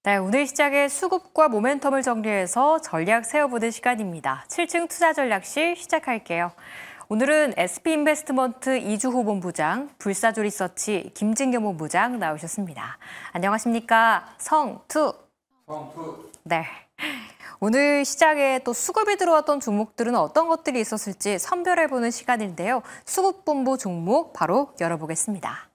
네, 오늘 시장의 수급과 모멘텀을 정리해서 전략 세워보는 시간입니다. 7층 투자전략실 시작할게요. 오늘은 SP인베스트먼트 이주호 본부장, 불사조 리서치 김진경 본부장 나오셨습니다. 안녕하십니까? 성투. 네. 오늘 시장에 또 수급이 들어왔던 종목들은 어떤 것들이 있었을지 선별해보는 시간인데요. 수급본부 종목 바로 열어보겠습니다.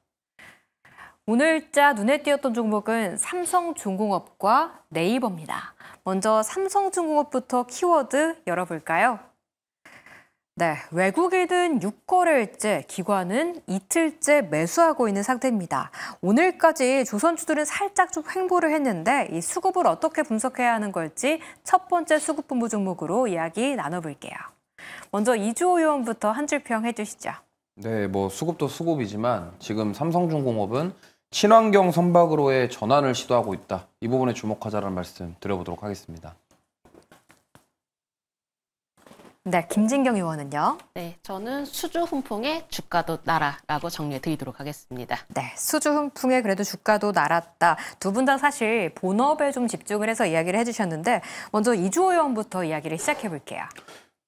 오늘자 눈에 띄었던 종목은 삼성중공업과 네이버입니다. 먼저 삼성중공업부터 키워드 열어볼까요? 네, 외국인은 6거래일째, 기관은 이틀째 매수하고 있는 상태입니다. 오늘까지 조선주들은 살짝 좀 횡보를 했는데 이 수급을 어떻게 분석해야 하는 걸지 첫 번째 수급본부 종목으로 이야기 나눠볼게요. 먼저 이주호 의원부터 한 줄평 해주시죠. 네, 수급도 수급이지만 지금 삼성중공업은 친환경 선박으로의 전환을 시도하고 있다. 이 부분에 주목하자라는 말씀 드려보도록 하겠습니다. 네, 김진경 의원은요? 네, 저는 수주훈풍의 주가도 날아라고 정리해 드리도록 하겠습니다. 네, 수주훈풍의 그래도 주가도 날았다. 두 분 다 사실 본업에 좀 집중을 해서 이야기를 해주셨는데 먼저 이주호 의원부터 이야기를 시작해 볼게요.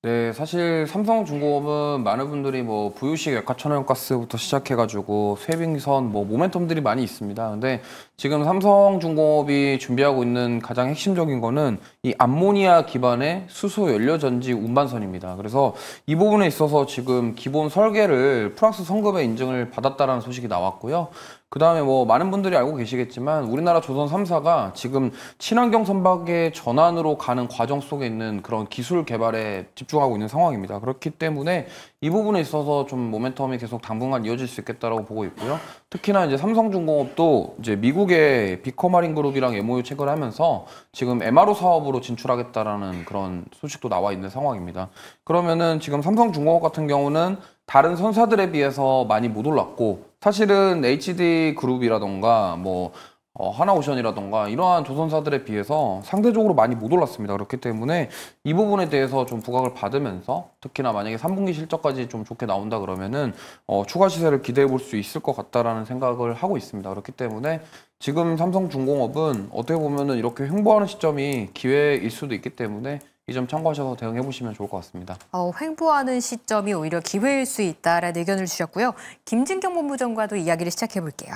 네, 사실 삼성중공업은 많은 분들이 부유식 액화천연가스부터 시작해가지고 쇠빙선, 모멘텀들이 많이 있습니다. 근데 지금 삼성중공업이 준비하고 있는 가장 핵심적인 거는 이 암모니아 기반의 수소 연료전지 운반선입니다. 그래서 이 부분에 있어서 지금 기본 설계를 프랑스 성급의 인증을 받았다라는 소식이 나왔고요. 그 다음에 많은 분들이 알고 계시겠지만 우리나라 조선 3사가 지금 친환경 선박의 전환으로 가는 과정 속에 있는 그런 기술 개발에 집중하고 있는 상황입니다. 그렇기 때문에 이 부분에 있어서 좀 모멘텀이 계속 당분간 이어질 수 있겠다라고 보고 있고요. 특히나 이제 삼성중공업도 이제 미국의 비커마린 그룹이랑 MOU 체결을 하면서 지금 MRO 사업으로 진출하겠다라는 그런 소식도 나와 있는 상황입니다. 그러면은 지금 삼성중공업 같은 경우는 다른 선사들에 비해서 많이 못 올랐고 사실은 HD 그룹이라던가 하나오션이라던가 이러한 조선사들에 비해서 상대적으로 많이 못 올랐습니다. 그렇기 때문에 이 부분에 대해서 좀 부각을 받으면서 특히나 만약에 3분기 실적까지 좀 좋게 나온다 그러면은 추가 시세를 기대해 볼 수 있을 것 같다라는 생각을 하고 있습니다. 그렇기 때문에 지금 삼성중공업은 어떻게 보면은 이렇게 횡보하는 시점이 기회일 수도 있기 때문에 이 점 참고하셔서 대응해 보시면 좋을 것 같습니다. 횡보하는 시점이 오히려 기회일 수 있다라는 의견을 주셨고요. 김진경 본부장과도 이야기를 시작해 볼게요.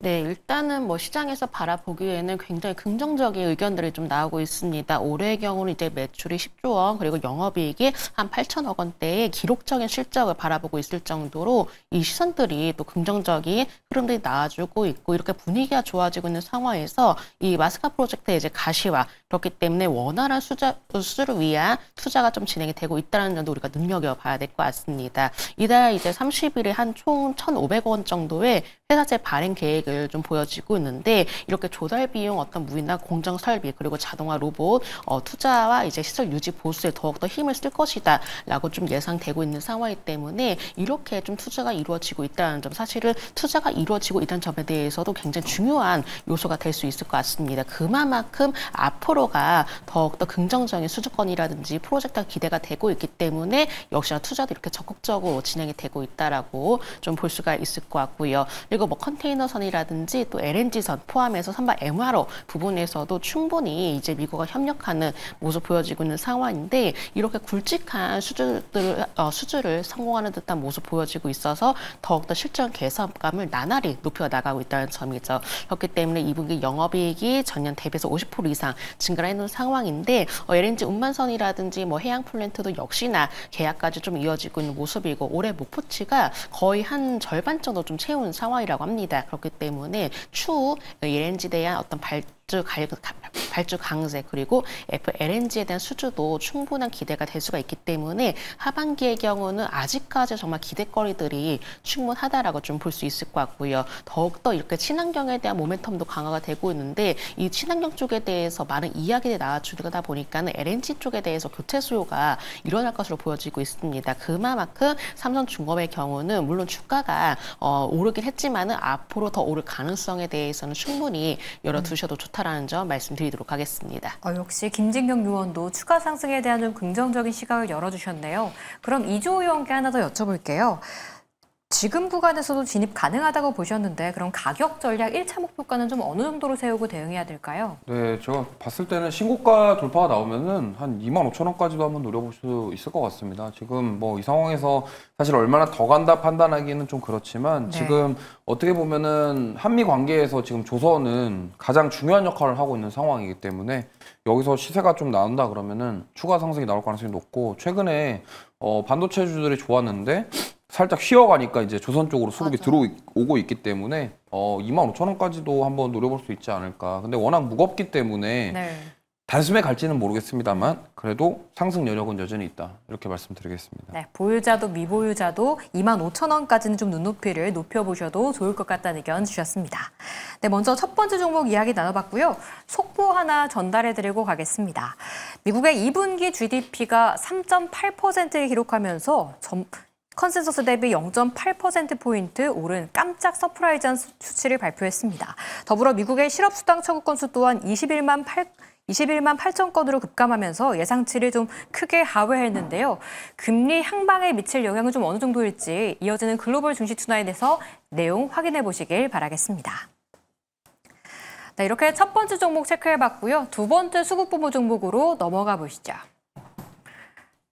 네, 일단은 시장에서 바라보기에는 굉장히 긍정적인 의견들이 좀 나오고 있습니다. 올해의 경우는 이제 매출이 10조 원, 그리고 영업이익이 한 8천억 원대의 기록적인 실적을 바라보고 있을 정도로 이 시선들이 또 긍정적인 흐름들이 나와주고 있고 이렇게 분위기가 좋아지고 있는 상황에서 이 마스카 프로젝트의 이제 가시화, 그렇기 때문에 원활한 수주를 위한 투자가 좀 진행이 되고 있다는 점도 우리가 눈여겨봐야 될 것 같습니다. 이달 이제 30일에 한 총 1,500억 원 정도의 회사채 발행 계획을 좀 보여지고 있는데 이렇게 조달 비용 어떤 무인화 공정 설비 그리고 자동화 로봇 투자와 이제 시설 유지 보수에 더욱더 힘을 쓸 것이다라고 좀 예상되고 있는 상황이기 때문에 이렇게 좀 투자가 이루어지고 있다는 점, 사실은 투자가 이루어지고 있다는 점에 대해서도 굉장히 중요한 요소가 될 수 있을 것 같습니다. 그만큼 앞으로가 더욱더 긍정적인 수주권이라든지 프로젝트가 기대가 되고 있기 때문에 역시나 투자도 이렇게 적극적으로 진행이 되고 있다라고 좀 볼 수가 있을 것 같고요. 그리고 컨테이너선이라든지 또 LNG선 포함해서 선박 MRO 부분에서도 충분히 이제 미국과 협력하는 모습 보여지고 있는 상황인데 이렇게 굵직한 수주를 성공하는 듯한 모습 보여지고 있어서 더욱더 실적 개선감을 나날이 높여 나가고 있다는 점이죠. 그렇기 때문에 2분기 영업이익이 전년 대비해서 50% 이상 증가를 해놓은 상황인데 LNG 운반선이라든지 해양 플랜트도 역시나 계약까지 좀 이어지고 있는 모습이고 올해 목표치가 거의 한 절반 정도 좀 채운 상황이라고 합니다. 그렇기 때문에 추후 LNG에 대한 어떤 발주 강세 그리고 LNG에 대한 수주도 충분한 기대가 될 수가 있기 때문에 하반기의 경우는 아직까지 정말 기대거리들이 충분하다라고 좀 볼 수 있을 것 같고요. 더욱더 이렇게 친환경에 대한 모멘텀도 강화가 되고 있는데 이 친환경 쪽에 대해서 많은 이야기들이 나와주다 보니까는 LNG 쪽에 대해서 교체 수요가 일어날 것으로 보여지고 있습니다. 그만큼 삼성중공업의 경우는 물론 주가가 오르긴 했지만은 앞으로 더 오를 가능성에 대해서는 충분히 열어두셔도 좋다라는 점 말씀드리도록 하겠습니다. 역시 김진경 의원도 추가 상승에 대한 좀 긍정적인 시각을 열어주셨네요. 그럼 이주호 의원께 하나 더 여쭤볼게요. 지금 구간에서도 진입 가능하다고 보셨는데 그럼 가격 전략 1차 목표가는 좀 어느 정도로 세우고 대응해야 될까요? 네, 제가 봤을 때는 신고가 돌파가 나오면은 한 25,000원까지도 한번 노려볼 수 있을 것 같습니다. 지금 뭐 이 상황에서 사실 얼마나 더 간다 판단하기는 좀 그렇지만 네. 지금 어떻게 보면은 한미 관계에서 지금 조선은 가장 중요한 역할을 하고 있는 상황이기 때문에 여기서 시세가 좀 나온다 그러면은 추가 상승이 나올 가능성이 높고 최근에 반도체주들이 좋았는데 살짝 쉬어가니까 이제 조선 쪽으로 수급이 들어오고 있기 때문에 25,000원까지도 한번 노려볼 수 있지 않을까. 근데 워낙 무겁기 때문에 네. 단숨에 갈지는 모르겠습니다만 그래도 상승 여력은 여전히 있다. 이렇게 말씀드리겠습니다. 네, 보유자도 미보유자도 25,000원까지는 좀 눈높이를 높여보셔도 좋을 것 같다는 의견 주셨습니다. 네, 먼저 첫 번째 종목 이야기 나눠봤고요. 속보 하나 전달해드리고 가겠습니다. 미국의 2분기 GDP가 3.8%를 기록하면서 컨센서스 대비 0.8%포인트 오른 깜짝 서프라이즈한 수치를 발표했습니다. 더불어 미국의 실업수당 청구 건수 또한 21만 8천 건으로 급감하면서 예상치를 좀 크게 하회했는데요. 금리 향방에 미칠 영향은 좀 어느 정도일지 이어지는 글로벌 증시 투나에 대해서 내용 확인해 보시길 바라겠습니다. 네, 이렇게 첫 번째 종목 체크해봤고요. 두 번째 수급보모 종목으로 넘어가 보시죠.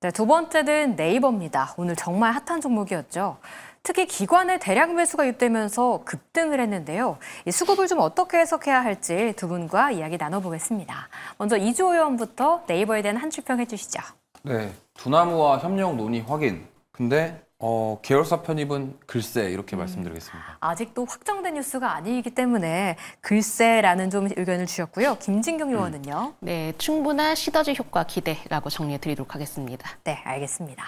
네, 두 번째는 네이버입니다. 오늘 정말 핫한 종목이었죠. 특히 기관의 대량 매수가 유입되면서 급등을 했는데요. 이 수급을 좀 어떻게 해석해야 할지 두 분과 이야기 나눠보겠습니다. 먼저 이주호 의원부터 네이버에 대한 한 줄평 해주시죠. 네, 두나무와 협력 논의 확인. 근데 계열사 편입은 글쎄 이렇게 말씀드리겠습니다. 아직도 확정된 뉴스가 아니기 때문에 글쎄라는 좀 의견을 주셨고요. 김진경 의원은요? 네, 충분한 시너지 효과 기대라고 정리해 드리도록 하겠습니다. 네, 알겠습니다.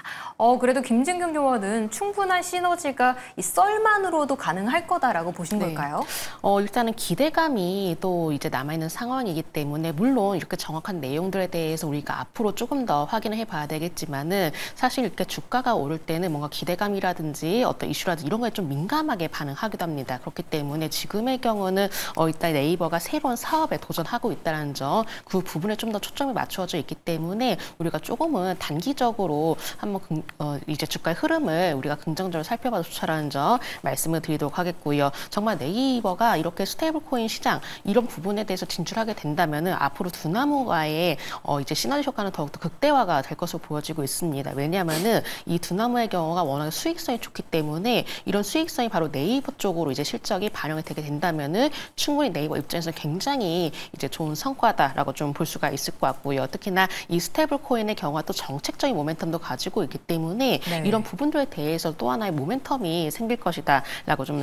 그래도 김진경 의원은 충분한 시너지가 이 썰만으로도 가능할 거다라고 보신 네. 걸까요? 일단은 기대감이 또 이제 남아있는 상황이기 때문에 물론 이렇게 정확한 내용들에 대해서 우리가 앞으로 조금 더 확인을 해봐야 되겠지만은 사실 이렇게 주가가 오를 때는 뭔가 기대감이라든지 어떤 이슈라든지 이런 거에 좀 민감하게 반응하기도 합니다. 그렇기 때문에 지금의 경우는 일단 네이버가 새로운 사업에 도전하고 있다는 점, 그 부분에 좀 더 초점이 맞춰져 있기 때문에 우리가 조금은 단기적으로 한번 이제 주가의 흐름을 우리가 긍정적으로 살펴봐도 좋다라는 점 말씀을 드리도록 하겠고요. 정말 네이버가 이렇게 스테이블 코인 시장 이런 부분에 대해서 진출하게 된다면은 앞으로 두나무와의 이제 시너지 효과는 더욱더 극대화가 될 것으로 보여지고 있습니다. 왜냐하면은 이 두나무의 경우가 워낙에 수익성이 좋기 때문에 이런 수익성이 바로 네이버 쪽으로 이제 실적이 반영이 되게 된다면은 충분히 네이버 입장에서 굉장히 이제 좋은 성과다라고 좀 볼 수가 있을 것 같고요. 특히나 이 스테이블 코인의 경우가 또 정책적인 모멘텀도 가지고 있기 때문에 네. 이런 부분들에 대해서 또 하나의 모멘텀이 생길 것이다라고 좀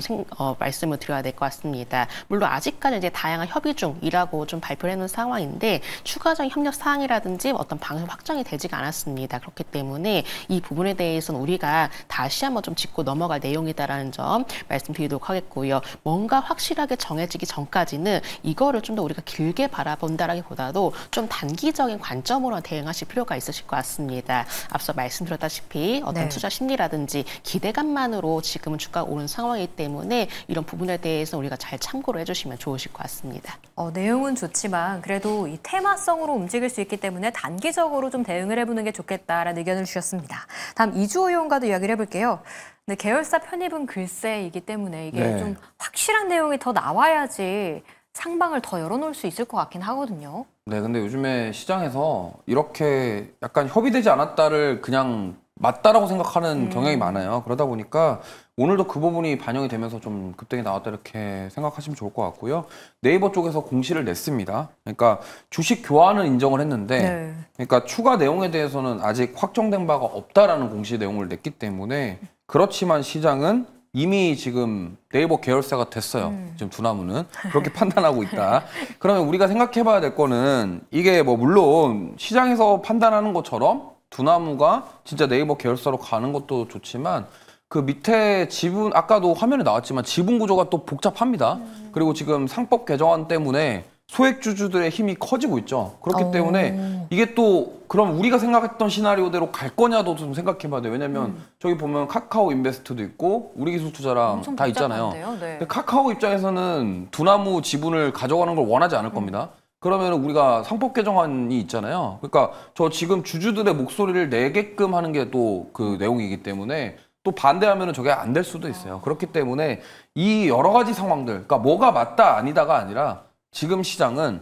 말씀을 드려야 될 것 같습니다. 물론 아직까지 이제 다양한 협의 중이라고 좀 발표를 해놓은 상황인데 추가적인 협력 사항이라든지 어떤 방송 확정이 되지가 않았습니다. 그렇기 때문에 이 부분에 대해서는 우리가 다시 한번 좀 짚고 넘어갈 내용이다라는 점 말씀드리도록 하겠고요. 뭔가 확실하게 정해지기 전까지는 이거를 좀 더 우리가 길게 바라본다라기보다도 좀 단기적인 관점으로 대응하실 필요가 있으실 것 같습니다. 앞서 말씀드렸다시피 어떤 네. 투자 심리라든지 기대감만으로 지금은 주가가 오른 상황이기 때문에 이런 부분에 대해서 우리가 잘 참고를 해주시면 좋으실 것 같습니다. 내용은 좋지만 그래도 이 테마성으로 움직일 수 있기 때문에 단기적으로 좀 대응을 해보는 게 좋겠다라는 의견을 주셨습니다. 다음 이주호 의원과도 이야기를 해볼게요. 근데 계열사 편입은 글쎄이기 때문에 이게 네. 좀 확실한 내용이 더 나와야지 상방을 더 열어놓을 수 있을 것 같긴 하거든요. 네, 근데 요즘에 시장에서 이렇게 약간 협의되지 않았다를 그냥 맞다라고 생각하는 경향이 많아요. 그러다 보니까 오늘도 그 부분이 반영이 되면서 좀 급등이 나왔다 이렇게 생각하시면 좋을 것 같고요. 네이버 쪽에서 공시를 냈습니다. 그러니까 주식 교환은 인정을 했는데 네. 그러니까 추가 내용에 대해서는 아직 확정된 바가 없다라는 공시 내용을 냈기 때문에 그렇지만 시장은 이미 지금 네이버 계열사가 됐어요. 지금 두나무는 그렇게 판단하고 있다. 그러면 우리가 생각해봐야 될 거는 이게 뭐 물론 시장에서 판단하는 것처럼 두나무가 진짜 네이버 계열사로 가는 것도 좋지만 그 밑에 지분 아까도 화면에 나왔지만 지분 구조가 또 복잡합니다. 그리고 지금 상법 개정안 때문에 소액주주들의 힘이 커지고 있죠. 그렇기 때문에 이게 또 그럼 우리가 생각했던 시나리오대로 갈 거냐도 좀 생각해봐야 돼요. 왜냐면 저기 보면 카카오 인베스트도 있고 우리기술투자랑 엄청 다 있잖아요. 복잡한데요? 네. 근데 카카오 입장에서는 두나무 지분을 가져가는 걸 원하지 않을 겁니다. 그러면 우리가 상법 개정안이 있잖아요. 그러니까 저 지금 주주들의 목소리를 내게끔 하는 게 또 그 내용이기 때문에 또 반대하면은 저게 안 될 수도 있어요. 그렇기 때문에 이 여러 가지 상황들, 그러니까 뭐가 맞다 아니다가 아니라 지금 시장은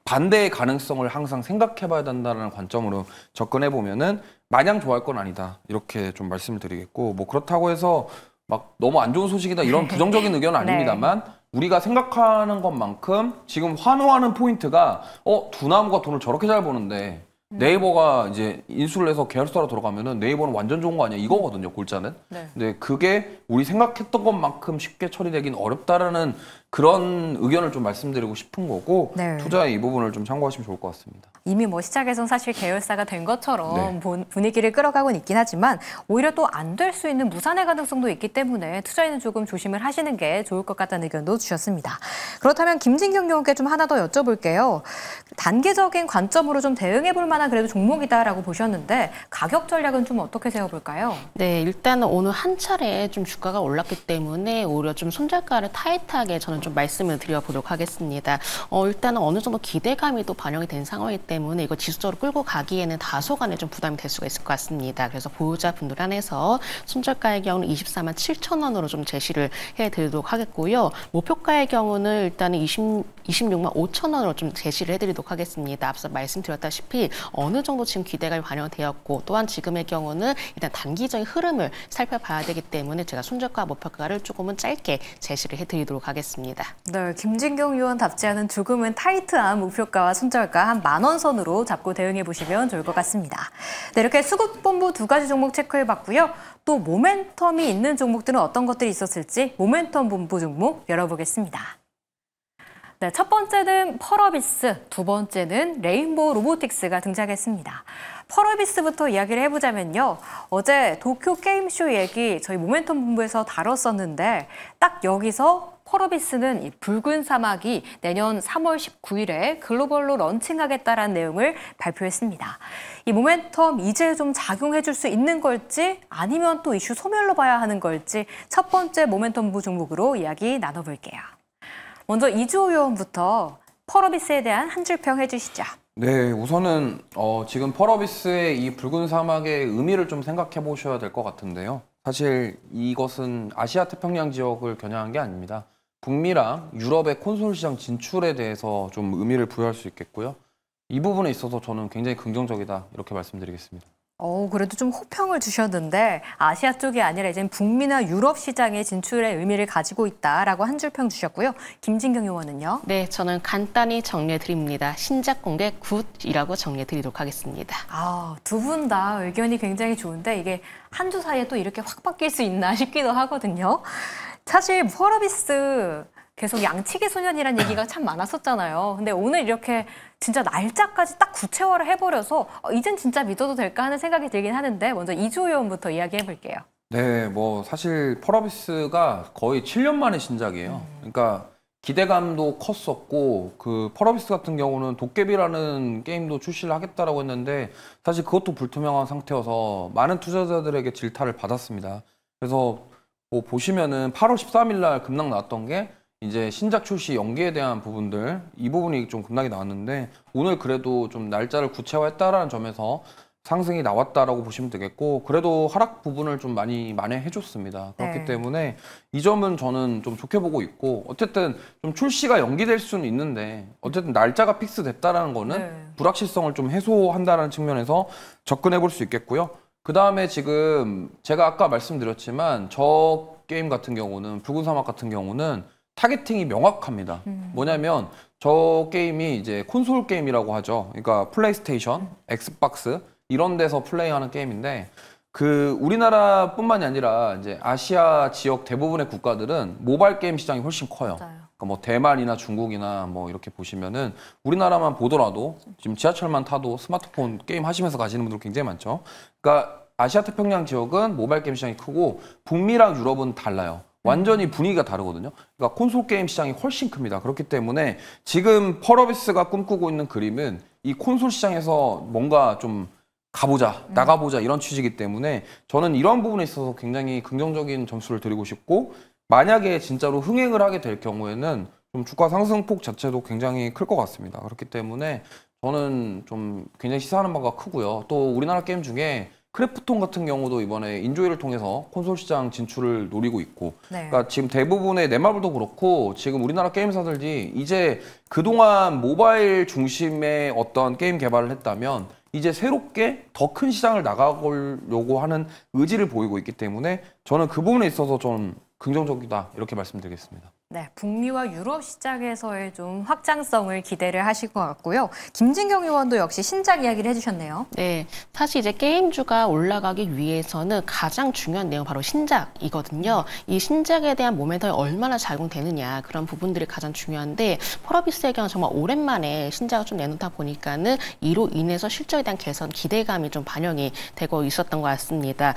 반대의 가능성을 항상 생각해봐야 된다는 관점으로 접근해 보면은 마냥 좋아할 건 아니다 이렇게 좀 말씀을 드리겠고, 뭐 그렇다고 해서 막 너무 안 좋은 소식이다 이런 부정적인 의견은 네. 아닙니다만 우리가 생각하는 것만큼 지금 환호하는 포인트가 두나무가 돈을 저렇게 잘 버는데 네이버가 이제 인수를 해서 계열사로 들어가면은 네이버는 완전 좋은 거 아니야 이거거든요, 골자는. 네. 근데 그게 우리 생각했던 것만큼 쉽게 처리되긴 어렵다라는 그런 의견을 좀 말씀드리고 싶은 거고, 네. 투자의 이 부분을 좀 참고하시면 좋을 것 같습니다. 이미 뭐 시작에선 사실 계열사가 된 것처럼 네. 분위기를 끌어가고는 있긴 하지만 오히려 또 안 될 수 있는 무산의 가능성도 있기 때문에 투자에는 조금 조심을 하시는 게 좋을 것 같다는 의견도 주셨습니다. 그렇다면 김진경 의원께 좀 하나 더 여쭤볼게요. 단기적인 관점으로 좀 대응해 볼 만한 그래도 종목이다라고 보셨는데 가격 전략은 좀 어떻게 세워볼까요? 네, 일단은 오늘 한 차례 좀 주가가 올랐기 때문에 오히려 좀 손절가를 타이트하게 저는 좀 말씀을 드려보도록 하겠습니다. 일단은 어느 정도 기대감이 또 반영이 된 상황이기 때문에 이거 지수적으로 끌고 가기에는 다소간에 좀 부담이 될 수가 있을 것 같습니다. 그래서 보유자분들 안에서 손절가의 경우는 24만 7천 원으로 좀 제시를 해드리도록 하겠고요. 목표가의 경우는 일단은 26만 5천 원으로 좀 제시를 해드리도록 하겠습니다. 앞서 말씀드렸다시피 어느 정도 지금 기대감이 반영되었고, 또한 지금의 경우는 일단 단기적인 흐름을 살펴봐야 되기 때문에 제가 손절가 목표가를 조금은 짧게 제시를 해드리도록 하겠습니다. 네, 김진경 의원답지 않은 조금은 타이트한 목표가와 손절가 한 10,000원 선으로 잡고 대응해 보시면 좋을 것 같습니다. 네, 이렇게 수급본부 2가지 종목 체크해 봤고요. 또 모멘텀이 있는 종목들은 어떤 것들이 있었을지 모멘텀 본부 종목 열어보겠습니다. 네, 첫 번째는 펄어비스, 두 번째는 레인보우 로보틱스가 등장했습니다. 펄어비스부터 이야기를 해보자면요. 어제 도쿄 게임쇼 얘기 저희 모멘텀 본부에서 다뤘었는데 딱 여기서 펄어비스는 이 붉은 사막이 내년 3월 19일에 글로벌로 런칭하겠다라는 내용을 발표했습니다. 이 모멘텀 이제 좀 작용해줄 수 있는 걸지 아니면 또 이슈 소멸로 봐야 하는 걸지 첫 번째 모멘텀 부 종목으로 이야기 나눠볼게요. 먼저 이주호 의원부터 펄어비스에 대한 한 줄 평 해주시죠. 네, 우선은 지금 펄어비스의 이 붉은 사막의 의미를 좀 생각해 보셔야 될 것 같은데요. 사실 이것은 아시아 태평양 지역을 겨냥한 게 아닙니다. 북미랑 유럽의 콘솔 시장 진출에 대해서 좀 의미를 부여할 수 있겠고요. 이 부분에 있어서 저는 굉장히 긍정적이다 이렇게 말씀드리겠습니다. 그래도 좀 호평을 주셨는데 아시아 쪽이 아니라 이제 북미나 유럽 시장의 진출의 의미를 가지고 있다라고 한 줄 평 주셨고요. 김진경 의원은요? 네, 저는 간단히 정리해 드립니다. 신작 공개 굿이라고 정리해 드리도록 하겠습니다. 두 분 다 의견이 굉장히 좋은데 이게 한 주 사이에 또 이렇게 확 바뀔 수 있나 싶기도 하거든요. 사실 펄어비스 계속 양치기 소년이라는 얘기가 참 많았었잖아요. 근데 오늘 이렇게 진짜 날짜까지 딱 구체화를 해버려서 이젠 진짜 믿어도 될까 하는 생각이 들긴 하는데 먼저 이주호 의원부터 이야기해 볼게요. 네, 뭐 사실 펄어비스가 거의 7년 만의 신작이에요. 그러니까 기대감도 컸었고 그 펄어비스 같은 경우는 도깨비라는 게임도 출시를 하겠다라고 했는데 사실 그것도 불투명한 상태여서 많은 투자자들에게 질타를 받았습니다. 그래서 뭐 보시면은 8월 13일 날 급락 나왔던 게 이제 신작 출시 연기에 대한 부분들, 이 부분이 좀 급락이 나왔는데 오늘 그래도 좀 날짜를 구체화했다라는 점에서 상승이 나왔다라고 보시면 되겠고, 그래도 하락 부분을 좀 많이 만회해줬습니다. 그렇기 네. 때문에 이 점은 저는 좀 좋게 보고 있고, 어쨌든 좀 출시가 연기될 수는 있는데 어쨌든 날짜가 픽스됐다라는 거는 네. 불확실성을 좀 해소한다는 측면에서 접근해 볼 수 있겠고요. 그 다음에 지금 제가 아까 말씀드렸지만 저 게임 같은 경우는, 붉은 사막 같은 경우는 타겟팅이 명확합니다. 뭐냐면 저 게임이 이제 콘솔 게임이라고 하죠. 그러니까 플레이스테이션, 엑스박스 이런 데서 플레이하는 게임인데, 그 우리나라뿐만이 아니라 이제 아시아 지역 대부분의 국가들은 모바일 게임 시장이 훨씬 커요. 맞아요. 그러니까 뭐 대만이나 중국이나 뭐 이렇게 보시면은 우리나라만 보더라도 지금 지하철만 타도 스마트폰 게임 하시면서 가시는 분들 굉장히 많죠. 그러니까 아시아 태평양 지역은 모바일 게임 시장이 크고 북미랑 유럽은 달라요. 완전히 분위기가 다르거든요. 그러니까 콘솔 게임 시장이 훨씬 큽니다. 그렇기 때문에 지금 펄어비스가 꿈꾸고 있는 그림은 이 콘솔 시장에서 뭔가 좀 가보자, 나가보자 이런 취지이기 때문에 저는 이런 부분에 있어서 굉장히 긍정적인 점수를 드리고 싶고, 만약에 진짜로 흥행을 하게 될 경우에는 좀 주가 상승폭 자체도 굉장히 클 것 같습니다. 그렇기 때문에 저는 좀 굉장히 시사하는 바가 크고요. 또 우리나라 게임 중에 크래프톤 같은 경우도 이번에 인조이를 통해서 콘솔 시장 진출을 노리고 있고, 네. 그러니까 지금 대부분의 넷마블도 그렇고 지금 우리나라 게임사들이 이제 그동안 모바일 중심의 어떤 게임 개발을 했다면 이제 새롭게 더 큰 시장을 나가려고 하는 의지를 보이고 있기 때문에 저는 그 부분에 있어서 좀 긍정적이다 이렇게 말씀드리겠습니다. 네, 북미와 유럽 시장에서의 좀 확장성을 기대를 하실 것 같고요. 김진경 의원도 역시 신작 이야기를 해주셨네요. 네, 사실 이제 게임주가 올라가기 위해서는 가장 중요한 내용 바로 신작이거든요. 이 신작에 대한 모멘텀이 얼마나 작용되느냐 그런 부분들이 가장 중요한데 펄어비스의 경우 정말 오랜만에 신작을 좀 내놓다 보니까는 이로 인해서 실적에 대한 개선 기대감이 좀 반영이 되고 있었던 것 같습니다.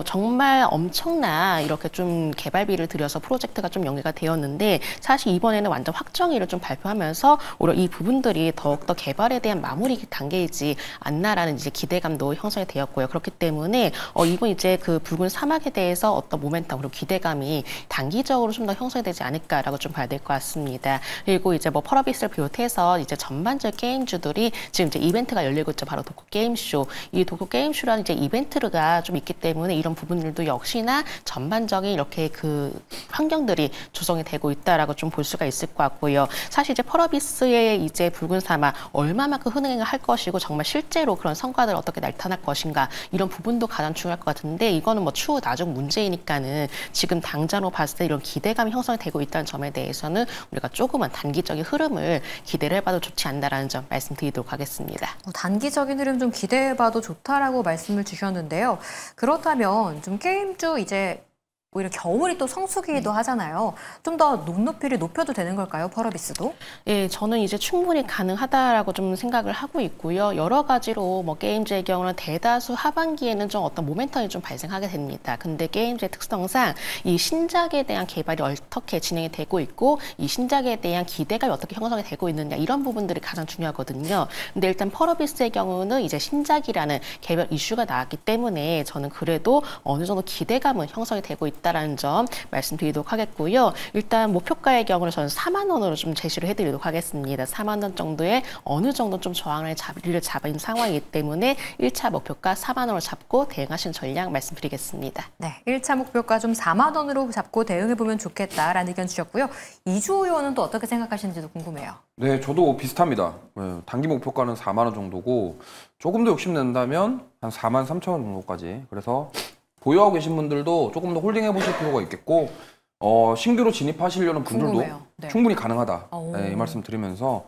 정말 엄청난 이렇게 좀 개발비를 들여서 프로젝트가 좀 연계가 되었는데 사실 이번에는 완전 확정일을 좀 발표하면서 오히려 이 부분들이 더욱더 개발에 대한 마무리 단계이지 않나라는 이제 기대감도 형성이 되었고요. 그렇기 때문에 이번 이제 그 붉은 사막에 대해서 어떤 모멘텀 그리고 기대감이 단기적으로 좀 더 형성이 되지 않을까라고 좀 봐야 될 것 같습니다. 그리고 이제 뭐 펄어비스를 비롯해서 이제 전반적 게임주들이 지금 이제 이벤트가 열리고 있죠. 바로 도쿄 게임쇼. 이 도쿄 게임쇼라는 이제 이벤트가 좀 있기 때문에 이런 부분들도 역시나 전반적인 이렇게 그 환경들이 조성이 되고 있다라고 좀 볼 수가 있을 것 같고요. 사실 이제 펄어비스의 이제 붉은 사막 얼마만큼 흥행을 할 것이고 정말 실제로 그런 성과들 어떻게 나타날 것인가 이런 부분도 가장 중요할 것 같은데 이거는 뭐 추후 나중 문제이니까는 지금 당장으로 봤을 때 이런 기대감이 형성이 되고 있다는 점에 대해서는 우리가 조금은 단기적인 흐름을 기대를 해봐도 좋지 않나라는 점 말씀드리도록 하겠습니다. 단기적인 흐름 좀 기대해봐도 좋다라고 말씀을 주셨는데요. 그렇다면 좀 게임주 이제 오히려 겨울이 또 성수기이기도 하잖아요. 좀 더 눈높이를 높여도 되는 걸까요, 펄어비스도? 예, 저는 이제 충분히 가능하다라고 좀 생각을 하고 있고요. 여러 가지로 뭐 게임즈의 경우는 대다수 하반기에는 좀 어떤 모멘텀이 좀 발생하게 됩니다. 근데 게임즈의 특성상 이 신작에 대한 개발이 어떻게 진행이 되고 있고 이 신작에 대한 기대감이 어떻게 형성이 되고 있느냐 이런 부분들이 가장 중요하거든요. 근데 일단 펄어비스의 경우는 이제 신작이라는 개별 이슈가 나왔기 때문에 저는 그래도 어느 정도 기대감은 형성이 되고 있다라는 점 말씀드리도록 하겠고요. 일단 목표가의 경우는 저는 4만 원으로 좀 제시를 해드리도록 하겠습니다. 4만 원 정도의 어느 정도 좀 저항을 자리를 잡은 상황이기 때문에 1차 목표가 4만 원을 잡고 대응하시는 전략 말씀드리겠습니다. 네, 1차 목표가 좀 4만 원으로 잡고 대응해보면 좋겠다라는 의견 주셨고요. 이주호 의원은 또 어떻게 생각하시는지도 궁금해요. 네, 저도 비슷합니다. 네, 단기 목표가는 4만 원 정도고 조금 더 욕심낸다면 한 4만 3천 원 정도까지. 그래서 보유하고 계신 분들도 조금 더 홀딩해 보실 필요가 있겠고 신규로 진입하시려는 분들도 궁금해요. 네. 충분히 가능하다. 네, 이 말씀 드리면서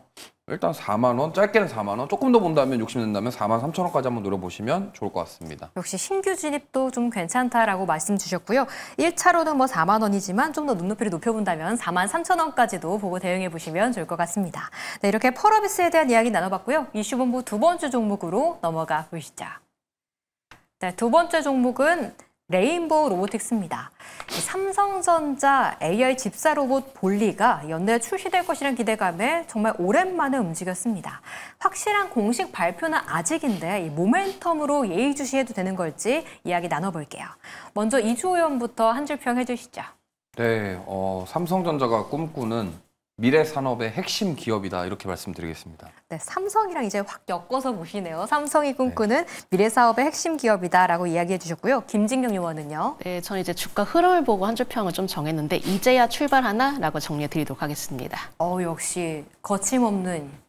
일단 4만 원, 짧게는 4만 원, 조금 더 본다면 욕심낸다면 4만 3천 원까지 한번 노려보시면 좋을 것 같습니다. 역시 신규 진입도 좀 괜찮다라고 말씀 주셨고요. 1차로는 뭐 4만 원이지만 좀 더 눈높이를 높여본다면 4만 3천 원까지도 보고 대응해 보시면 좋을 것 같습니다. 네, 이렇게 펄어비스에 대한 이야기 나눠봤고요. 이슈본부 두 번째 종목으로 넘어가 보시죠. 네, 두 번째 종목은 레인보우 로보틱스입니다. 삼성전자 AR 집사 로봇 볼리가 연내에 출시될 것이라는 기대감에 정말 오랜만에 움직였습니다. 확실한 공식 발표는 아직인데 이 모멘텀으로 예의주시해도 되는 걸지 이야기 나눠볼게요. 먼저 이주호 의원부터 한 줄 평 해주시죠. 네, 삼성전자가 꿈꾸는 미래 산업의 핵심 기업이다 이렇게 말씀드리겠습니다. 네, 삼성이랑 이제 확 엮어서 보시네요. 삼성이 꿈꾸는 미래 사업의 핵심 기업이다라고 이야기해 주셨고요. 김진경 의원은요. 네, 저는 이제 주가 흐름을 보고 한 줄 평을 좀 정했는데 이제야 출발하나라고 정리해 드리도록 하겠습니다. 역시 거침없는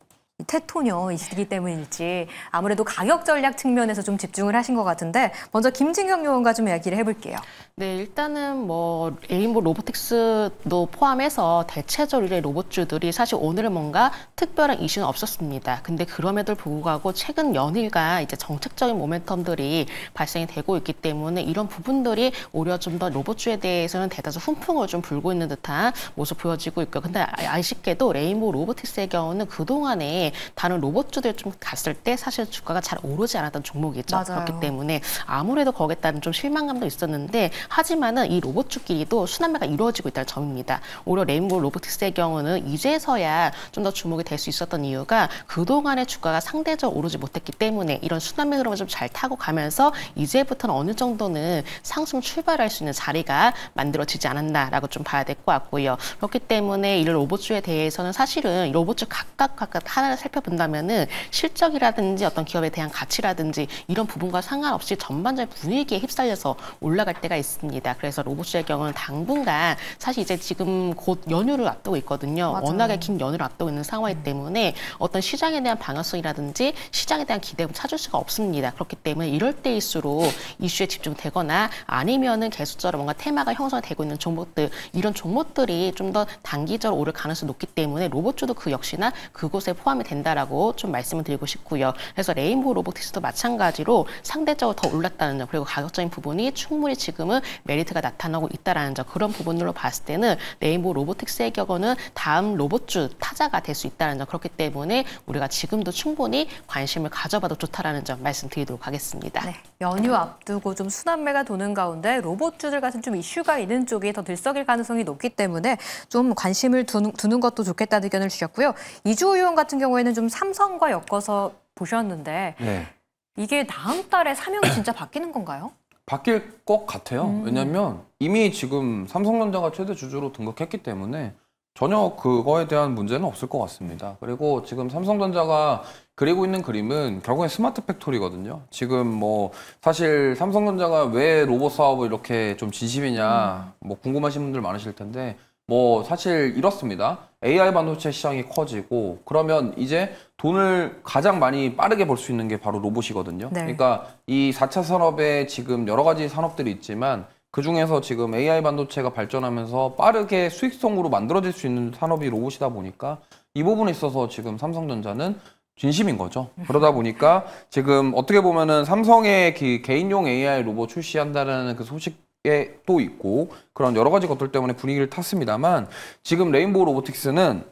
테토녀이시기 때문일지 아무래도 가격 전략 측면에서 좀 집중을 하신 것 같은데 먼저 김진경 의원과 좀 이야기를 해볼게요. 네, 일단은 뭐 레인보우 로보틱스도 포함해서 대체적으로 로봇주들이 사실 오늘은 뭔가 특별한 이슈는 없었습니다. 근데 그럼에도 불구하고 최근 연일간 이제 정책적인 모멘텀들이 발생이 되고 있기 때문에 이런 부분들이 오히려 좀 더 로봇주에 대해서는 대다수 훈풍을 좀 불고 있는 듯한 모습 보여지고 있고요. 근데 아쉽게도 레인보우 로보틱스의 경우는 그동안에 다른 로봇주들 좀 갔을 때 사실 주가가 잘 오르지 않았던 종목이죠. 맞아요. 그렇기 때문에 아무래도 거기에 따른 좀 실망감도 있었는데 하지만은 이 로봇주끼리도 순환매가 이루어지고 있다는 점입니다. 오히려 레인보우 로보틱스의 경우는 이제서야 좀 더 주목이 될 수 있었던 이유가 그동안의 주가가 상대적으로 오르지 못했기 때문에 이런 순환매 흐름을 좀 잘 타고 가면서 이제부터는 어느 정도는 상승 출발할 수 있는 자리가 만들어지지 않았나라고 좀 봐야 될 것 같고요. 그렇기 때문에 이 로봇주에 대해서는 사실은 이 로봇주 각각 하나를 살펴본다면은 실적이라든지 어떤 기업에 대한 가치라든지 이런 부분과 상관없이 전반적인 분위기에 휩쓸려서 올라갈 때가 있습니다. 그래서 로봇주의 경우는 당분간 사실 이제 지금 곧 연휴를 앞두고 있거든요. 맞아요. 워낙에 긴 연휴를 앞두고 있는 상황이기 때문에 어떤 시장에 대한 방향성이라든지 시장에 대한 기대를 찾을 수가 없습니다. 그렇기 때문에 이럴 때일수록 이슈에 집중되거나 아니면은 계속적으로 뭔가 테마가 형성되고 있는 종목들, 이런 종목들이 좀 더 단기적으로 오를 가능성이 높기 때문에 로봇주도 그 역시나 그곳에 포함이 된다라고 좀 말씀을 드리고 싶고요. 그래서 레인보우 로보틱스도 마찬가지로 상대적으로 더 올랐다는 점, 그리고 가격적인 부분이 충분히 지금은 메리트가 나타나고 있다라는 점, 그런 부분들로 봤을 때는 레인보우 로보틱스의 경우는 다음 로봇주 타자가 될 수 있다는 점, 그렇기 때문에 우리가 지금도 충분히 관심을 가져봐도 좋다라는 점 말씀드리도록 하겠습니다. 네, 연휴 앞두고 좀 순환매가 도는 가운데 로봇주들 같은 좀 이슈가 있는 쪽이 더 들썩일 가능성이 높기 때문에 좀 관심을 두는 것도 좋겠다는 의견을 주셨고요. 이주호 의원 같은 경우에는 좀 삼성과 엮어서 보셨는데 네. 이게 다음 달에 사명이 진짜 바뀌는 건가요? 바뀔 것 같아요. 왜냐면 이미 지금 삼성전자가 최대 주주로 등극했기 때문에 전혀 그거에 대한 문제는 없을 것 같습니다. 그리고 지금 삼성전자가 그리고 있는 그림은 결국엔 스마트 팩토리거든요. 지금 뭐 사실 삼성전자가 왜 로봇 사업을 이렇게 좀 진심이냐 뭐 궁금하신 분들 많으실 텐데 뭐 사실 이렇습니다. AI 반도체 시장이 커지고 그러면 이제 돈을 가장 많이 빠르게 벌 수 있는 게 바로 로봇이거든요. 네. 그러니까 이 4차 산업에 지금 여러 가지 산업들이 있지만 그중에서 지금 AI 반도체가 발전하면서 빠르게 수익성으로 만들어질 수 있는 산업이 로봇이다 보니까 이 부분에 있어서 지금 삼성전자는 진심인 거죠. 그러다 보니까 지금 어떻게 보면은 삼성의 그 개인용 AI 로봇 출시한다는 그 소식에 또 있고 그런 여러 가지 것들 때문에 분위기를 탔습니다만 지금 레인보우 로보틱스는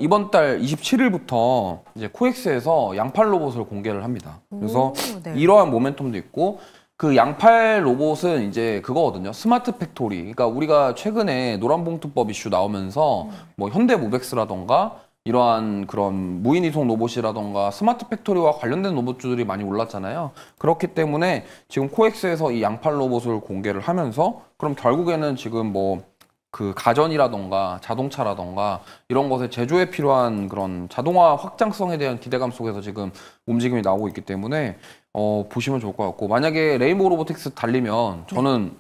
이번 달 27일부터 이제 코엑스에서 양팔 로봇을 공개를 합니다. 그래서 네. 이러한 모멘텀도 있고 그 양팔 로봇은 이제 그거거든요. 스마트 팩토리. 그러니까 우리가 최근에 노란봉투법 이슈 나오면서 뭐 현대모백스라던가 이러한 그런 무인 이송 로봇이라던가 스마트 팩토리와 관련된 로봇주들이 많이 올랐잖아요. 그렇기 때문에 지금 코엑스에서 이 양팔 로봇을 공개를 하면서 그럼 결국에는 지금 뭐 그 가전이라던가 자동차라던가 이런 것에 제조에 필요한 그런 자동화 확장성에 대한 기대감 속에서 지금 움직임이 나오고 있기 때문에 보시면 좋을 것 같고 만약에 레인보우 로보틱스 달리면 저는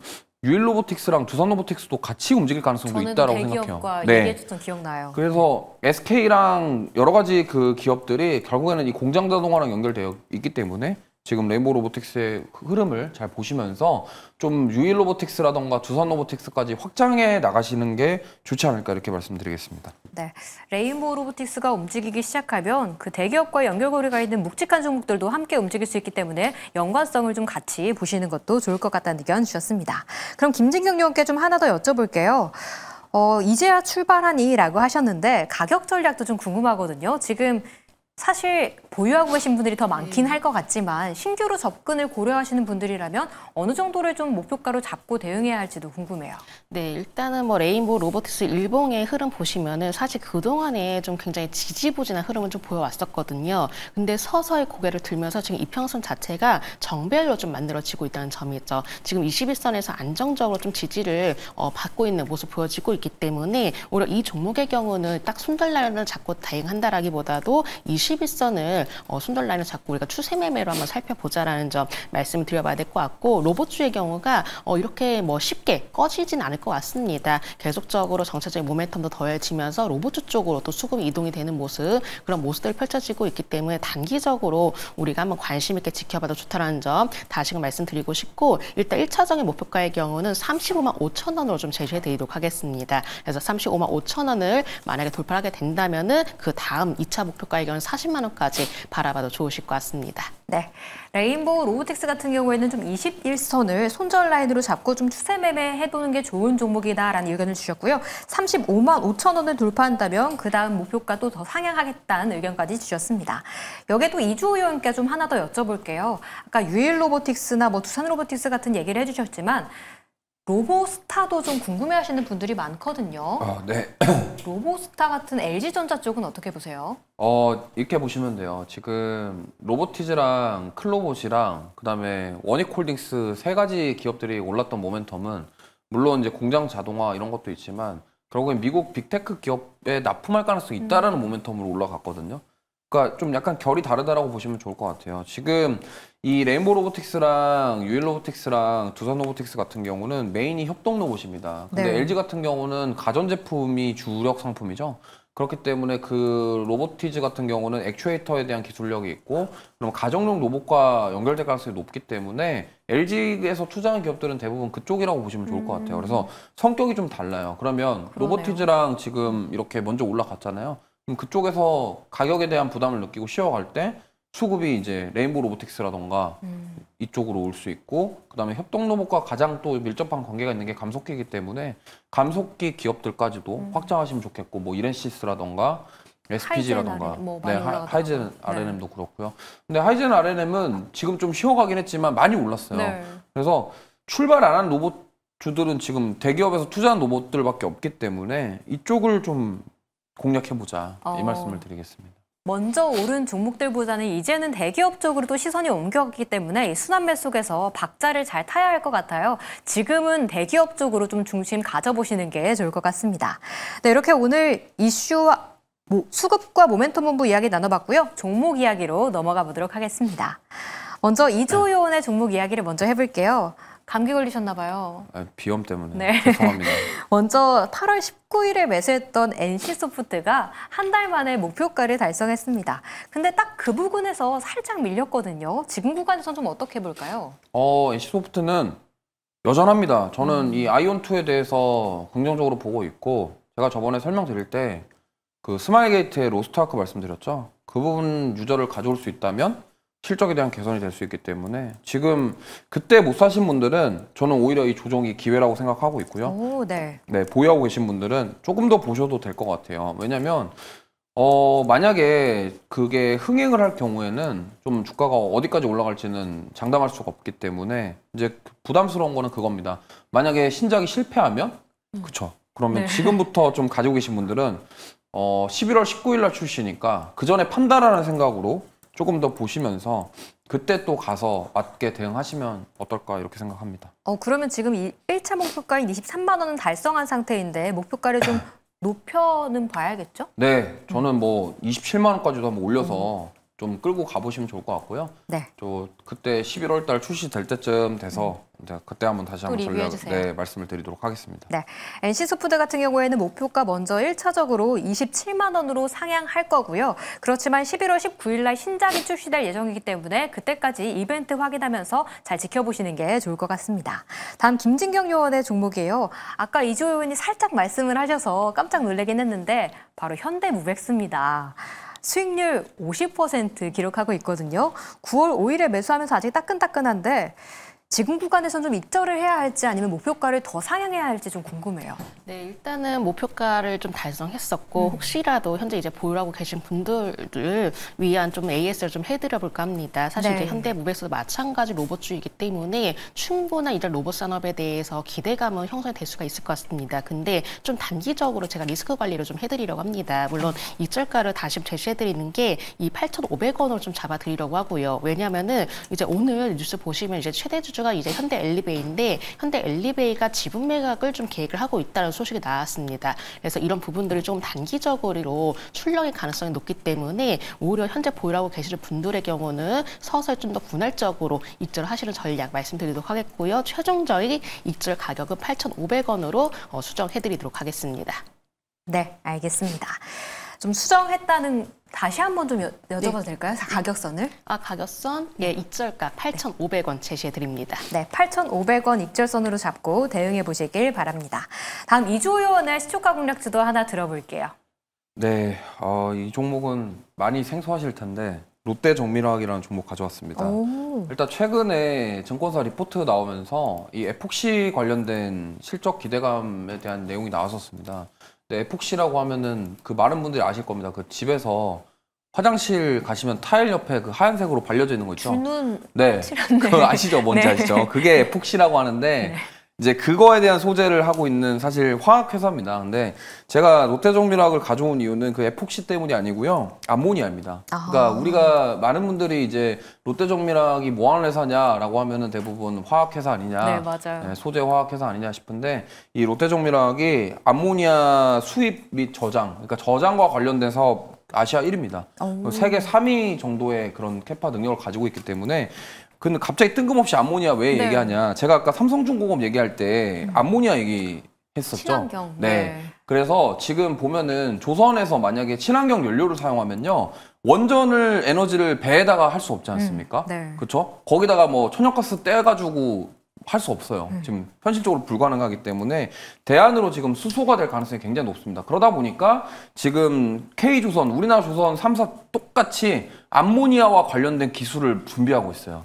유일 로보틱스랑 두산 로보틱스도 같이 움직일 가능성도 있다라고 생각해요. 대기업과 얘기해줬던 기억나요. 그래서 SK랑 여러 가지 그 기업들이 결국에는 이 공장 자동화랑 연결되어 있기 때문에 지금 레인보우 로보틱스의 흐름을 잘 보시면서 좀 유일 로보틱스라던가 두산 로보틱스까지 확장해 나가시는 게 좋지 않을까 이렇게 말씀드리겠습니다. 네, 레인보우 로보틱스가 움직이기 시작하면 그 대기업과 연결고리가 있는 묵직한 종목들도 함께 움직일 수 있기 때문에 연관성을 좀 같이 보시는 것도 좋을 것 같다는 의견 주셨습니다. 그럼 김진경 의원께 좀 하나 더 여쭤볼게요. 이제야 출발하니라고 하셨는데 가격 전략도 좀 궁금하거든요. 지금 사실 보유하고 계신 분들이 더 많긴 할 것 같지만 신규로 접근을 고려하시는 분들이라면 어느 정도를 좀 목표가로 잡고 대응해야 할지도 궁금해요. 네, 일단은 뭐 레인보우 로보틱스 일봉의 흐름 보시면은 사실 그동안에 좀 굉장히 지지부진한 흐름을 좀 보여왔었거든요. 근데 서서히 고개를 들면서 지금 이평선 자체가 정배열로 좀 만들어지고 있다는 점이 있죠. 지금 21선에서 안정적으로 좀 지지를 받고 있는 모습 보여지고 있기 때문에 오히려 이 종목의 경우는 딱 순덜라인을 잡고 대응한다라기보다도 21선을 순덜라인을 잡고 우리가 추세 매매로 한번 살펴보자라는 점 말씀을 드려봐야 될 것 같고 로봇주의 경우가 이렇게 뭐 쉽게 꺼지진 않을 것 같습니다. 계속적으로 정체적인 모멘텀도 더해지면서 로봇주 쪽으로 또 수급이 이동이 되는 모습 그런 모습들이 펼쳐지고 있기 때문에 단기적으로 우리가 한번 관심 있게 지켜봐도 좋다라는 점 다시금 말씀드리고 싶고 일단 1차적인 목표가의 경우는 35만 5천 원으로 좀 제시해 드리도록 하겠습니다. 그래서 35만 5천 원을 만약에 돌파하게 된다면은 그 다음 2차 목표가의 경우는 40만 원까지 바라봐도 좋으실 것 같습니다. 네, 레인보우 로보틱스 같은 경우에는 좀 21선을 손절 라인으로 잡고 좀 추세 매매해보는 게 좋은 종목이다라는 의견을 주셨고요. 35만 5천 원을 돌파한다면 그 다음 목표가도 더 상향하겠다는 의견까지 주셨습니다. 여기에도 이주호 의원께 좀 하나 더 여쭤볼게요. 아까 유일 로보틱스나 뭐 두산 로보틱스 같은 얘기를 해주셨지만 로보스타도 좀 궁금해하시는 분들이 많거든요. 네. 로보스타 같은 LG전자 쪽은 어떻게 보세요? 이렇게 보시면 돼요. 지금 로보티즈랑 클로봇이랑 그다음에 원익홀딩스 세 가지 기업들이 올랐던 모멘텀은 물론 이제 공장 자동화 이런 것도 있지만 결국엔 미국 빅테크 기업에 납품할 가능성이 있다라는 모멘텀으로 올라갔거든요. 그러니까 좀 약간 결이 다르다라고 보시면 좋을 것 같아요. 지금 이 레인보우 로보틱스랑 유일 로보틱스랑 두산 로보틱스 같은 경우는 메인이 협동 로봇입니다. 근데 네. LG 같은 경우는 가전제품이 주력 상품이죠. 그렇기 때문에 그 로보티즈 같은 경우는 액추에이터에 대한 기술력이 있고, 그럼 가정용 로봇과 연결될 가능성이 높기 때문에 LG에서 투자한 기업들은 대부분 그쪽이라고 보시면 좋을 것 같아요. 그래서 성격이 좀 달라요. 그러면 그러네요. 로보티즈랑 지금 이렇게 먼저 올라갔잖아요. 그럼 그쪽에서 가격에 대한 부담을 느끼고 쉬어갈 때 수급이 이제 레인보우 로보틱스라던가 이쪽으로 올 수 있고, 그다음에 협동 로봇과 가장 또 밀접한 관계가 있는 게 감속기이기 때문에 감속기 기업들까지도 확장하시면 좋겠고, 뭐 이렌시스라던가 SPG라던가 하이젠, 뭐 많이 올라가더라고요. 하이젠 네. RNM도 그렇고요. 근데 하이젠 RNM은 지금 좀 쉬어가긴 했지만 많이 올랐어요. 네. 그래서 출발 안 한 로봇주들은 지금 대기업에서 투자한 로봇들밖에 없기 때문에 이쪽을 좀 공략해보자, 이 말씀을 드리겠습니다. 먼저 오른 종목들보다는 이제는 대기업 쪽으로도 시선이 옮겨갔기 때문에 이 순환매 속에서 박자를 잘 타야 할 것 같아요. 지금은 대기업 쪽으로 좀 중심 가져보시는 게 좋을 것 같습니다. 네, 이렇게 오늘 이슈와 수급과 모멘텀 본부 이야기 나눠봤고요. 종목 이야기로 넘어가 보도록 하겠습니다. 먼저 이주호 의원의 종목 이야기를 먼저 해볼게요. 감기 걸리셨나 봐요. 비염 때문에 네. 죄송합니다. 먼저 8월 19일에 매수했던 NC소프트가 한 달 만에 목표가를 달성했습니다. 근데 딱 그 부분에서 살짝 밀렸거든요. 지금 구간에서는 좀 어떻게 볼까요? NC소프트는 여전합니다. 저는 이 아이온2에 대해서 긍정적으로 보고 있고, 제가 저번에 설명드릴 때 그 스마일게이트의 로스트아크 말씀드렸죠. 그 부분 유저를 가져올 수 있다면 실적에 대한 개선이 될 수 있기 때문에 지금 그때 못 사신 분들은 저는 오히려 이 조정이 기회라고 생각하고 있고요. 오, 네. 네, 보유하고 계신 분들은 조금 더 보셔도 될 것 같아요. 왜냐면 만약에 그게 흥행을 할 경우에는 좀 주가가 어디까지 올라갈지는 장담할 수가 없기 때문에 이제 부담스러운 거는 그겁니다. 만약에 신작이 실패하면 그쵸. 그러면 네. 지금부터 좀 가지고 계신 분들은 11월 19일 날 출시니까 그 전에 판다라는 생각으로 조금 더 보시면서 그때 또 가서 맞게 대응하시면 어떨까 이렇게 생각합니다. 그러면 지금 이 1차 목표가인 23만 원은 달성한 상태인데 목표가를 좀 높여는 봐야겠죠? 네, 저는 뭐 27만 원까지도 한번 올려서 좀 끌고 가보시면 좋을 것 같고요. 네. 저 그때 11월 달 출시될 때쯤 돼서 이제 그때 한번 다시 한번 리뷰해주세요. 말씀을 드리도록 하겠습니다. 네, NC소프트 같은 경우에는 목표가 먼저 1차적으로 27만 원으로 상향할 거고요. 그렇지만 11월 19일 날 신작이 출시될 예정이기 때문에 그때까지 이벤트 확인하면서 잘 지켜보시는 게 좋을 것 같습니다. 다음 김진경 요원의 종목이에요. 아까 이주호 의원이 살짝 말씀을 하셔서 깜짝 놀라긴 했는데 바로 현대무백스입니다. 수익률 50% 기록하고 있거든요. 9월 5일에 매수하면서 아직 따끈따끈한데 지금 구간에서는 좀 입절을 해야 할지 아니면 목표가를 더 상향해야 할지 좀 궁금해요. 네, 일단은 목표가를 좀 달성했었고 혹시라도 현재 이제 보유하고 계신 분들을 위한 좀 AS를 좀 해드려 볼까 합니다. 사실 네. 이제 현대무백스도 마찬가지 로봇주이기 때문에 충분한 이제 로봇 산업에 대해서 기대감은 형성이 될 수가 있을 것 같습니다. 근데 좀 단기적으로 제가 리스크 관리를 좀 해드리려고 합니다. 물론 입절가를 다시 제시해드리는 게 이 8,500원으로 좀 잡아드리려고 하고요. 왜냐하면은 이제 오늘 뉴스 보시면 이제 최대 주주가 이제 현대 엘리베이인데 현대 엘리베이가 지분 매각을 좀 계획을 하고 있다는 소식이 나왔습니다. 그래서 이런 부분들을 좀 단기적으로 출렁일 가능성이 높기 때문에 오히려 현재 보유하고 계시는 분들의 경우는 서서히 좀 더 분할적으로 입절을 하시는 전략 말씀드리도록 하겠고요. 최종적인 입절 가격은 8,500원으로 수정해드리도록 하겠습니다. 네, 알겠습니다. 좀 수정했다는 다시 한번 좀 여쭤봐도 될까요? 가격선을? 가격선, 예, 입절가 8,500원 제시해드립니다. 네, 8,500원 입절선으로 잡고 대응해 보시길 바랍니다. 다음 이주호 의원의 시초가 공략주도 하나 들어볼게요. 네, 이 종목은 많이 생소하실 텐데 롯데 정밀화학이라는 종목 가져왔습니다. 오. 일단 최근에 증권사 리포트 나오면서 이 에폭시 관련된 실적 기대감에 대한 내용이 나왔었습니다. 근데 에폭시라고 하면은 그 많은 분들이 아실 겁니다. 그 집에서 화장실 가시면 타일 옆에 그 하얀색으로 발려져 있는 거 있죠? 줄눈 네, 칠한데. 그거 아시죠? 뭔지 네. 아시죠? 그게 에폭시라고 하는데 이제 그거에 대한 소재를 하고 있는 사실 화학회사입니다. 근데 제가 롯데정밀화학을 가져온 이유는 그 에폭시 때문이 아니고요. 암모니아입니다. 그러니까 우리가 많은 분들이 이제 롯데정밀화학이 뭐 하는 회사냐라고 하면은 대부분 화학회사 아니냐. 네, 맞아요. 네, 소재 화학회사 아니냐 싶은데 이 롯데정밀화학이 암모니아 수입 및 저장, 그러니까 저장과 관련된 사업 아시아 1위입니다. 오. 세계 3위 정도의 그런 캐파 능력을 가지고 있기 때문에 근데 갑자기 뜬금없이 암모니아 왜 네. 얘기하냐. 제가 아까 삼성중공업 얘기할 때 암모니아 얘기했었죠. 친환경. 네. 그래서 지금 보면은 조선에서 만약에 친환경 연료를 사용하면요. 원전을 에너지를 배에다가 할 수 없지 않습니까? 네. 그렇죠? 거기다가 뭐 천연가스 떼가지고 할 수 없어요. 지금 현실적으로 불가능하기 때문에 대안으로 지금 수소가 될 가능성이 굉장히 높습니다. 그러다 보니까 지금 K조선, 우리나라 조선 3사 똑같이 암모니아와 관련된 기술을 준비하고 있어요.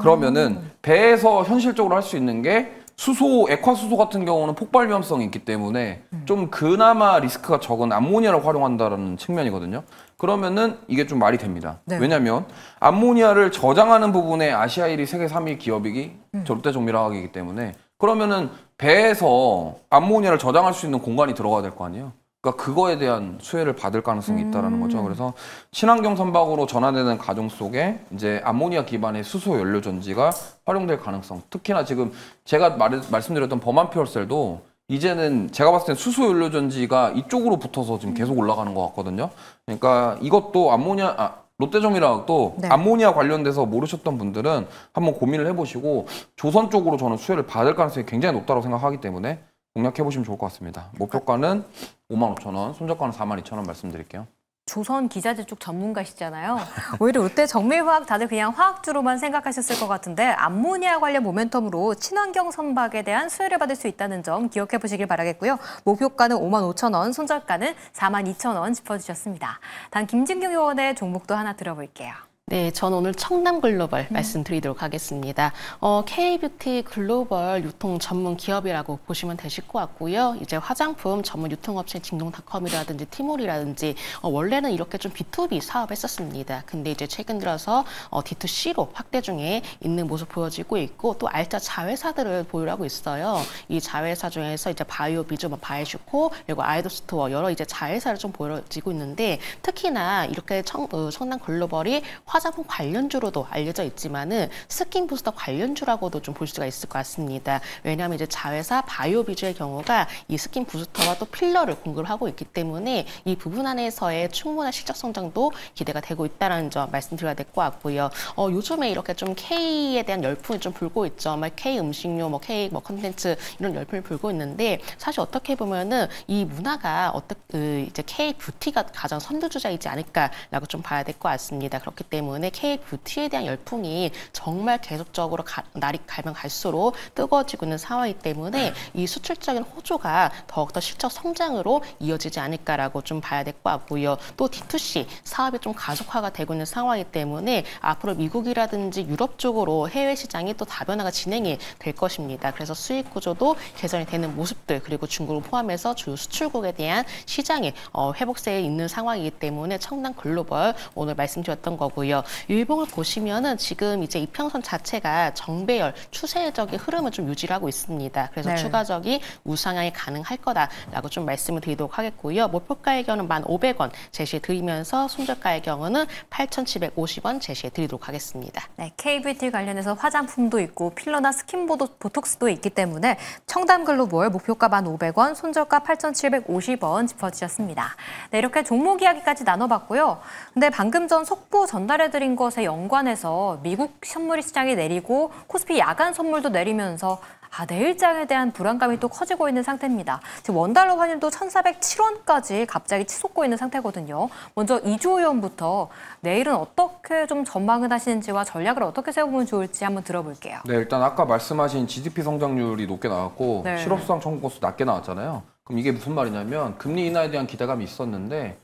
그러면은 배에서 현실적으로 할 수 있는 게 수소, 액화수소 같은 경우는 폭발 위험성이 있기 때문에 좀 그나마 리스크가 적은 암모니아를 활용한다는 측면이거든요. 그러면은 이게 좀 말이 됩니다. 네. 왜냐하면 암모니아를 저장하는 부분에 아시아 1위, 세계 3위 기업이기 절대종밀화학이기 때문에 그러면은 배에서 암모니아를 저장할 수 있는 공간이 들어가야 될 거 아니에요. 그러니까 그거에 대한 수혜를 받을 가능성이 있다라는 거죠. 그래서 친환경 선박으로 전환되는 과정 속에 이제 암모니아 기반의 수소 연료 전지가 활용될 가능성. 특히나 지금 제가 말씀드렸던 범한 퓨얼셀도 이제는 제가 봤을 땐 수소 연료 전지가 이쪽으로 붙어서 지금 계속 올라가는 것 같거든요. 그러니까 이것도 롯데종밀화학도 네. 암모니아 관련돼서 모르셨던 분들은 한번 고민을 해보시고 조선 쪽으로 저는 수혜를 받을 가능성이 굉장히 높다고 생각하기 때문에 공략해보시면 좋을 것 같습니다. 목표가는 55,000원, 손절가는 42,000원 말씀드릴게요. 조선 기자재 쪽 전문가시잖아요. 오히려 롯데 정밀화학 다들 그냥 화학주로만 생각하셨을 것 같은데 암모니아 관련 모멘텀으로 친환경 선박에 대한 수혜를 받을 수 있다는 점 기억해 보시길 바라겠고요. 목표가는 55,000원, 손절가는 42,000원 짚어주셨습니다. 단 김진경 의원의 종목도 하나 들어볼게요. 네, 저는 오늘 청담글로벌 말씀드리도록 하겠습니다. K뷰티 글로벌 유통 전문 기업이라고 보시면 되실 것 같고요. 이제 화장품 전문 유통업체 징동닷컴이라든지 티몰이라든지 원래는 이렇게 좀 B2B 사업했었습니다. 근데 이제 최근 들어서 D2C로 확대 중에 있는 모습 보여지고 있고 또 알짜 자회사들을 보유하고 있어요. 이 자회사 중에서 이제 바이오비즈, 바이슈코 그리고 아이도스토어 여러 이제 자회사를 좀 보여지고 있는데 특히나 이렇게 청담글로벌이 화장품 관련주로도 알려져 있지만은 스킨 부스터 관련주라고도 좀 볼 수가 있을 것 같습니다. 왜냐하면 이제 자회사 바이오비즈의 경우가 이 스킨 부스터와 또 필러를 공급을 하고 있기 때문에 이 부분 안에서의 충분한 실적 성장도 기대가 되고 있다는 점 말씀드려야 될 것 같고요. 요즘에 이렇게 좀 K에 대한 열풍이 좀 불고 있죠. K 음식료, K 컨텐츠 이런 열풍이 불고 있는데 사실 어떻게 보면은 이 문화가 이제 K 뷰티가 가장 선두주자이지 않을까라고 좀 봐야 될 것 같습니다. 그렇기 때문에 K 뷰티에 대한 열풍이 정말 계속적으로 날이 가면 갈수록 뜨거워지고 있는 상황이기 때문에 이 수출적인 호조가 더욱더 실적 성장으로 이어지지 않을까라고 좀 봐야 될 것 같고요. 또 D2C 사업이 좀 가속화가 되고 있는 상황이기 때문에 앞으로 미국이라든지 유럽 쪽으로 해외 시장이 또 다변화가 진행이 될 것입니다. 그래서 수익 구조도 개선이 되는 모습들 그리고 중국을 포함해서 주요 수출국에 대한 시장이 회복세에 있는 상황이기 때문에 청담 글로벌 오늘 말씀드렸던 거고요. 일봉을 보시면은 지금 이제 이평선 자체가 정배열 추세적인 흐름을 좀 유지하고 있습니다. 그래서 네. 추가적인 우상향이 가능할 거다라고 좀 말씀을 드리도록 하겠고요. 목표가의 경우는 1,500원 제시해 드리면서 손절가의 경우는 8,750원 제시해 드리도록 하겠습니다. 네, K뷰티 관련해서 화장품도 있고 필러나 스킨 보톡스도 있기 때문에 청담글로벌 목표가 1,500원, 손절가 8,750원 짚어주셨습니다. 네, 이렇게 종목 이야기까지 나눠봤고요. 근데 방금 전 속보 전달해드린 것에 연관해서 미국 선물 시장이 내리고 코스피 야간 선물도 내리면서 내일장에 대한 불안감이 또 커지고 있는 상태입니다. 지금 원달러 환율도 1,407원까지 갑자기 치솟고 있는 상태거든요. 먼저 이주 의원부터 내일은 어떻게 좀 전망을 하시는지와 전략을 어떻게 세워보면 좋을지 한번 들어볼게요. 네, 일단 아까 말씀하신 GDP 성장률이 높게 나왔고 네. 실업수당 청구 건수 낮게 나왔잖아요. 그럼 이게 무슨 말이냐면 금리 인하에 대한 기대감이 있었는데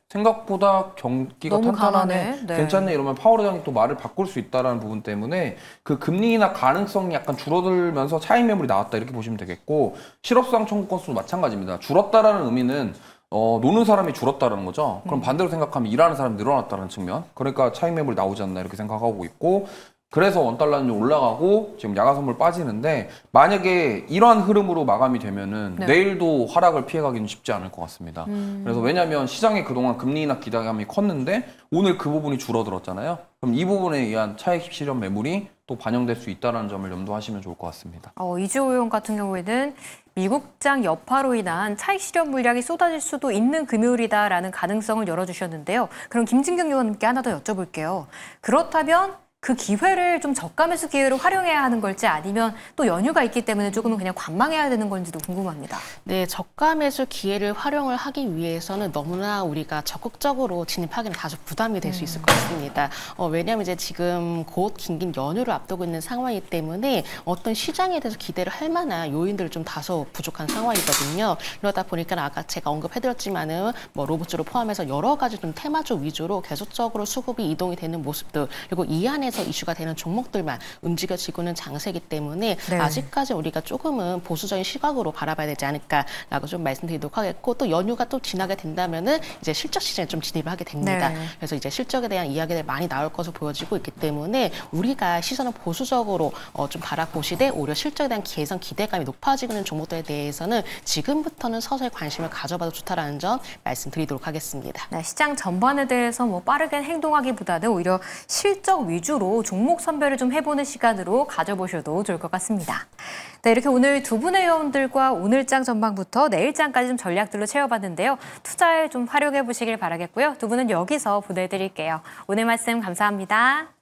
생각보다 경기가 너무 탄탄하네, 강하네. 네. 괜찮네 이러면 파월 의장이 또 말을 바꿀 수 있다는 부분 때문에 그 금리 인하 가능성이 약간 줄어들면서 차익 매물이 나왔다 이렇게 보시면 되겠고 실업수당 청구 건수도 마찬가지입니다. 줄었다라는 의미는 노는 사람이 줄었다는 거죠. 그럼 반대로 생각하면 일하는 사람이 늘어났다는 측면. 그러니까 차익 매물이 나오지 않나 이렇게 생각하고 있고 그래서 원달러는 올라가고 지금 야간 선물 빠지는데 만약에 이러한 흐름으로 마감이 되면은 네. 내일도 하락을 피해가기는 쉽지 않을 것 같습니다. 그래서 왜냐하면 시장에 그동안 금리 인하 기대감이 컸는데 오늘 그 부분이 줄어들었잖아요. 그럼 이 부분에 의한 차익 실현 매물이 또 반영될 수 있다는 점을 염두하시면 좋을 것 같습니다. 이주호 의원 같은 경우에는 미국장 여파로 인한 차익 실현 물량이 쏟아질 수도 있는 금요일이다라는 가능성을 열어주셨는데요. 그럼 김진경 의원님께 하나 더 여쭤볼게요. 그렇다면 그 기회를 좀 저가 매수 기회로 활용해야 하는 걸지 아니면 또 연휴가 있기 때문에 조금은 그냥 관망해야 되는 건지도 궁금합니다. 네, 저가 매수 기회를 활용을 하기 위해서는 너무나 우리가 적극적으로 진입하기는 다소 부담이 될 수 있을 것 같습니다. 왜냐하면 이제 지금 곧 긴긴 연휴를 앞두고 있는 상황이기 때문에 어떤 시장에 대해서 기대를 할 만한 요인들이 좀 다소 부족한 상황이거든요. 그러다 보니까 아까 제가 언급해드렸지만은 뭐 로봇주를 포함해서 여러 가지 좀 테마주 위주로 계속적으로 수급이 이동이 되는 모습들, 그리고 이 안에서 이슈가 되는 종목들만 움직여지고 있는 장세이기 때문에 네. 아직까지 우리가 조금은 보수적인 시각으로 바라봐야 되지 않을까라고 좀 말씀드리도록 하겠고, 또 연휴가 또 지나게 된다면은 이제 실적 시장에 좀 진입을 하게 됩니다. 네. 그래서 이제 실적에 대한 이야기들 많이 나올 것으로 보여지고 있기 때문에 우리가 시선을 보수적으로 좀 바라보시되 오히려 실적에 대한 개선 기대감이 높아지고 있는 종목들에 대해서는 지금부터는 서서히 관심을 가져봐도 좋다라는 점 말씀드리도록 하겠습니다. 네, 시장 전반에 대해서 뭐 빠르게 행동하기보다는 오히려 실적 위주로 종목 선별을 좀 해보는 시간으로 가져보셔도 좋을 것 같습니다. 네, 이렇게 오늘 두 분의 회원들과 오늘장 전망부터 내일장까지 좀 전략들로 채워봤는데요. 투자에 좀 활용해 보시길 바라겠고요. 두 분은 여기서 보내드릴게요. 오늘 말씀 감사합니다.